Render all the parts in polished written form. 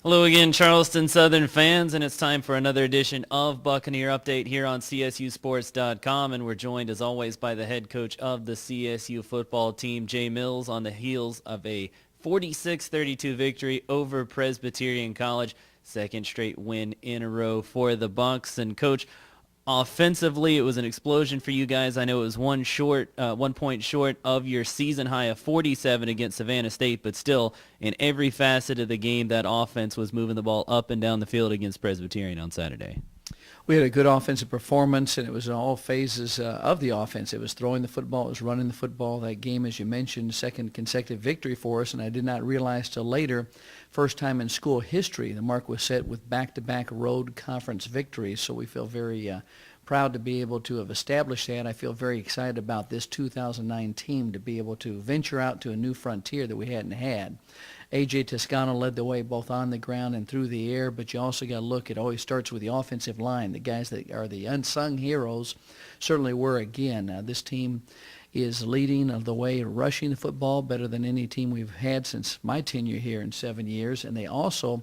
Hello again, Charleston Southern fans, and it's time for another edition of Buccaneer Update here on CSUSports.com, and we're joined as always by the head coach of the CSU football team, Jay Mills, on the heels of a 46-32 victory over Presbyterian College, second straight win in a row for the Bucs. And Coach, offensively, it was an explosion for you guys. I know it was 1 point short of your season high of 47 against Savannah State, but still, in every facet of the game, that offense was moving the ball up and down the field against Presbyterian on Saturday. We had a good offensive performance, and it was in all phases of the offense. It was throwing the football, it was running the football. That game, as you mentioned, second consecutive victory for us, and I did not realize till later, first time in school history, the mark was set with back-to-back road conference victories, so we feel very proud to be able to have established that. I feel very excited about this 2009 team to be able to venture out to a new frontier that we hadn't had. A.J. Toscano led the way both on the ground and through the air, but you also got to look, it always starts with the offensive line. The guys that are the unsung heroes certainly were again. This team is leading the way rushing the football better than any team we've had since my tenure here in 7 years, and they also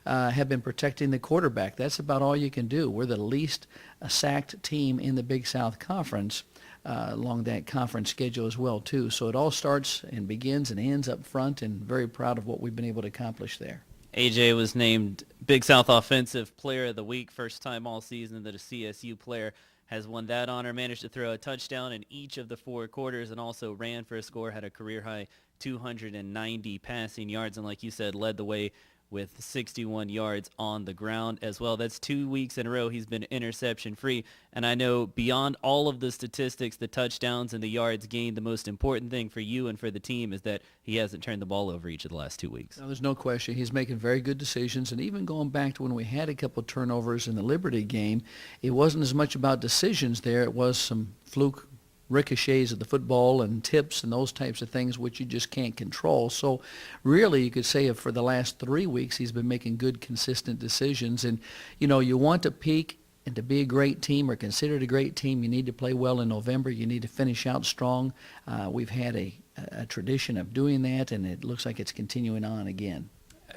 have been protecting the quarterback. That's about all you can do. We're the least sacked team in the Big South Conference along that conference schedule as well, too. So it all starts and begins and ends up front, and very proud of what we've been able to accomplish there. AJ was named Big South Offensive Player of the Week, first time all season that a CSU player has won that honor, managed to throw a touchdown in each of the four quarters, and also ran for a score, had a career-high 290 passing yards, and like you said, led the way with 61 yards on the ground as well. That's 2 weeks in a row he's been interception-free. And I know beyond all of the statistics, the touchdowns and the yards gained, the most important thing for you and for the team is that he hasn't turned the ball over each of the last 2 weeks. No, there's no question. He's making very good decisions. And even going back to when we had a couple of turnovers in the Liberty game, it wasn't as much about decisions there. It was some fluke ricochets of the football and tips and those types of things which you just can't control. So really you could say for the last 3 weeks he's been making good, consistent decisions. And, you know, you want to peak and to be a great team or considered a great team, you need to play well in November. You need to finish out strong. We've had a tradition of doing that, and it looks like it's continuing on again.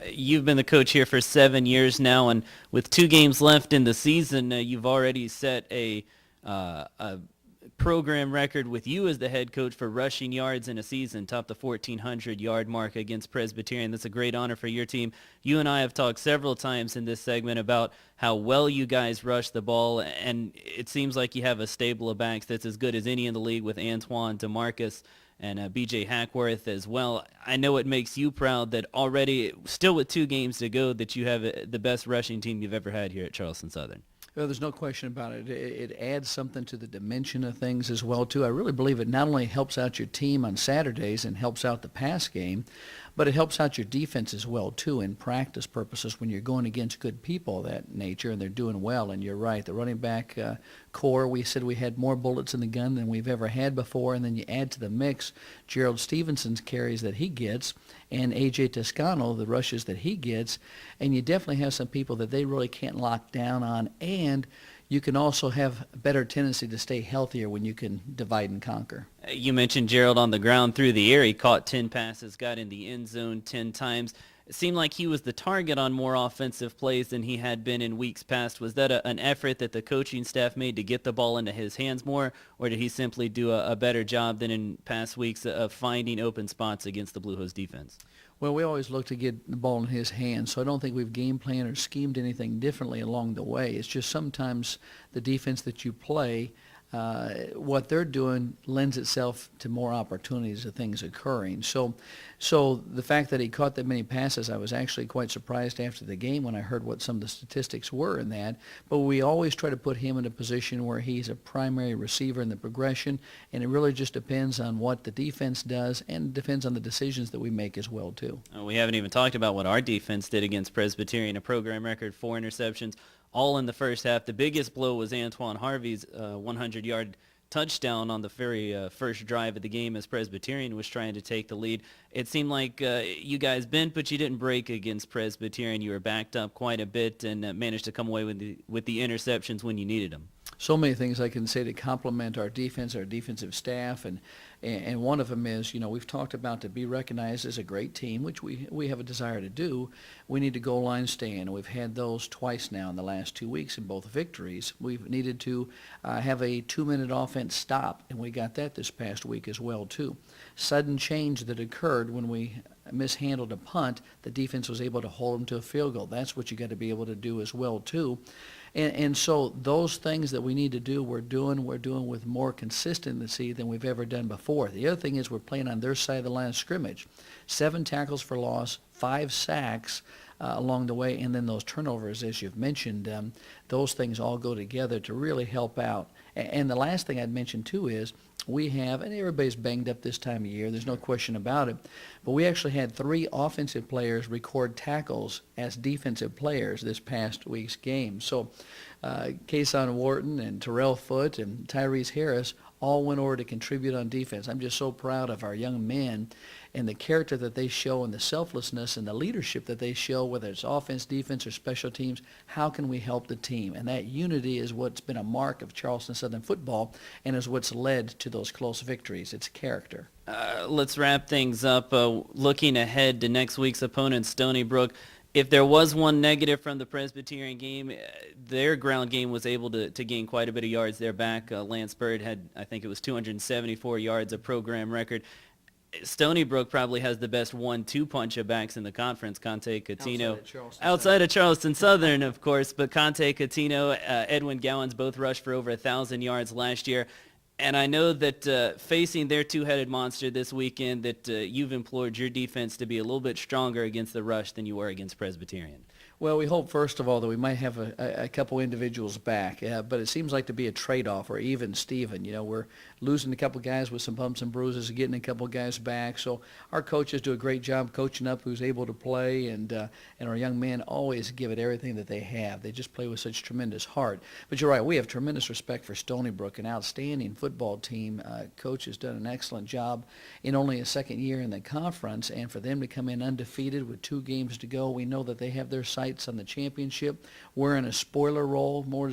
You've been the coach here for 7 years now, and with 2 games left in the season, you've already set a program record with you as the head coach for rushing yards in a season, topped the 1,400-yard mark against Presbyterian. That's a great honor for your team. You and I have talked several times in this segment about how well you guys rush the ball, and it seems like you have a stable of backs that's as good as any in the league with Antoine, DeMarcus, and B.J. Hackworth as well. I know it makes you proud that already, still with 2 games to go, that you have the best rushing team you've ever had here at Charleston Southern. Well, there's no question about it. It adds something to the dimension of things as well, too. I really believe it not only helps out your team on Saturdays and helps out the pass game, but it helps out your defense as well, too, in practice purposes when you're going against good people of that nature and they're doing well. And you're right, the running back core, we said we had more bullets in the gun than we've ever had before, and then you add to the mix Gerald Stevenson's carries that he gets and A.J. Toscano, the rushes that he gets, and you definitely have some people that they really can't lock down on, and you can also have a better tendency to stay healthier when you can divide and conquer. You mentioned Gerald on the ground through the air. He caught 10 passes, got in the end zone 10 times. It seemed like he was the target on more offensive plays than he had been in weeks past. Was that an effort that the coaching staff made to get the ball into his hands more, or did he simply do a better job than in past weeks of finding open spots against the Blue Hose defense? Well, we always look to get the ball in his hands, so I don't think we've game planned or schemed anything differently along the way. It's just sometimes the defense that you play, what they're doing lends itself to more opportunities of things occurring. So the fact that he caught that many passes, I was actually quite surprised after the game when I heard what some of the statistics were in that. But we always try to put him in a position where he's a primary receiver in the progression, and it really just depends on what the defense does and depends on the decisions that we make as well, too. We haven't even talked about what our defense did against Presbyterian, a program record, 4 interceptions, all in the first half. The biggest blow was Antoine Harvey's 100-yard touchdown on the very first drive of the game as Presbyterian was trying to take the lead. It seemed like you guys bent, but you didn't break against Presbyterian. You were backed up quite a bit and managed to come away with the interceptions when you needed them. So many things I can say to compliment our defense, our defensive staff, and one of them is, we've talked about to be recognized as a great team, which we have a desire to do. We need to goal line stand. We've had those twice now in the last 2 weeks in both victories. We've needed to have a 2-minute offense stop, and we got that this past week as well too. Sudden change that occurred when we mishandled a punt, the defense was able to hold them to a field goal. That's what you got to be able to do as well too. And so those things that we need to do, we're doing with more consistency than we've ever done before. The other thing is we're playing on their side of the line of scrimmage. 7 tackles for loss, 5 sacks along the way, and then those turnovers, as you've mentioned, those things all go together to really help out. And the last thing I'd mention, too, is we have, and everybody's banged up this time of year, there's no question about it, but we actually had 3 offensive players record tackles as defensive players this past week's game. So Kason Wharton and Terrell Foote and Tyrese Harris all went over to contribute on defense. I'm just so proud of our young men and the character that they show and the selflessness and the leadership that they show, whether it's offense, defense, or special teams. How can we help the team? And that unity is what's been a mark of Charleston Southern football and is what's led to those close victories. It's character. Let's wrap things up. Looking ahead to next week's opponent, Stony Brook. If there was one negative from the Presbyterian game, their ground game was able to gain quite a bit of yards there back. Lance Bird had, I think it was 274 yards, a program record. Stony Brook probably has the best 1-2 punch of backs in the conference. Conte Catino, outside of Charleston Southern, of course, but Conte Catino, Edwin Gowans both rushed for over 1,000 yards last year. And I know that facing their two-headed monster this weekend, that you've implored your defense to be a little bit stronger against the rush than you were against Presbyterian. Well, we hope, first of all, that we might have a couple individuals back, but it seems like to be a trade-off or even Steven. We're losing a couple guys with some bumps and bruises, getting a couple guys back. So our coaches do a great job coaching up who's able to play, and our young men always give it everything that they have. They just play with such tremendous heart. But you're right, we have tremendous respect for Stony Brook, an outstanding football team. Coach has done an excellent job in only a second year in the conference, and for them to come in undefeated with 2 games to go, we know that they have their sights on the championship. We're in a spoiler role, more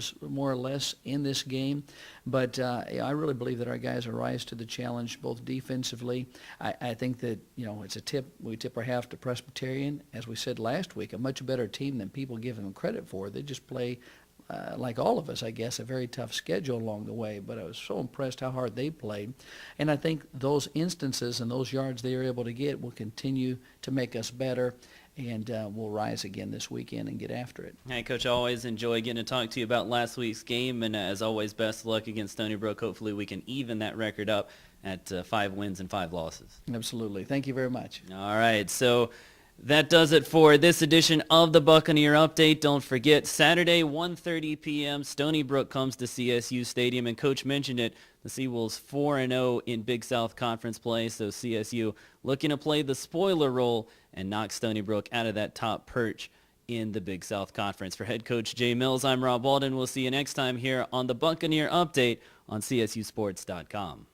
or less, in this game. But I really believe that our guys will rise to the challenge, both defensively. I think that, it's a tip. We tip our hat to Presbyterian, as we said last week, a much better team than people give them credit for. They just play, like all of us, I guess, a very tough schedule along the way. But I was so impressed how hard they played. And I think those instances and those yards they were able to get will continue to make us better. And we'll rise again this weekend and get after it. Hey, Coach, I always enjoy getting to talk to you about last week's game. And as always, best of luck against Stony Brook. Hopefully we can even that record up at 5 wins and 5 losses. Absolutely. Thank you very much. All right. So that does it for this edition of the Buccaneer Update. Don't forget, Saturday, 1:30 p.m., Stony Brook comes to CSU Stadium. And Coach mentioned it, the Seawolves 4-0 in Big South Conference play. So CSU looking to play the spoiler role and knock Stony Brook out of that top perch in the Big South Conference. For head coach Jay Mills, I'm Rob Walden. We'll see you next time here on the Buccaneer Update on CSUSports.com.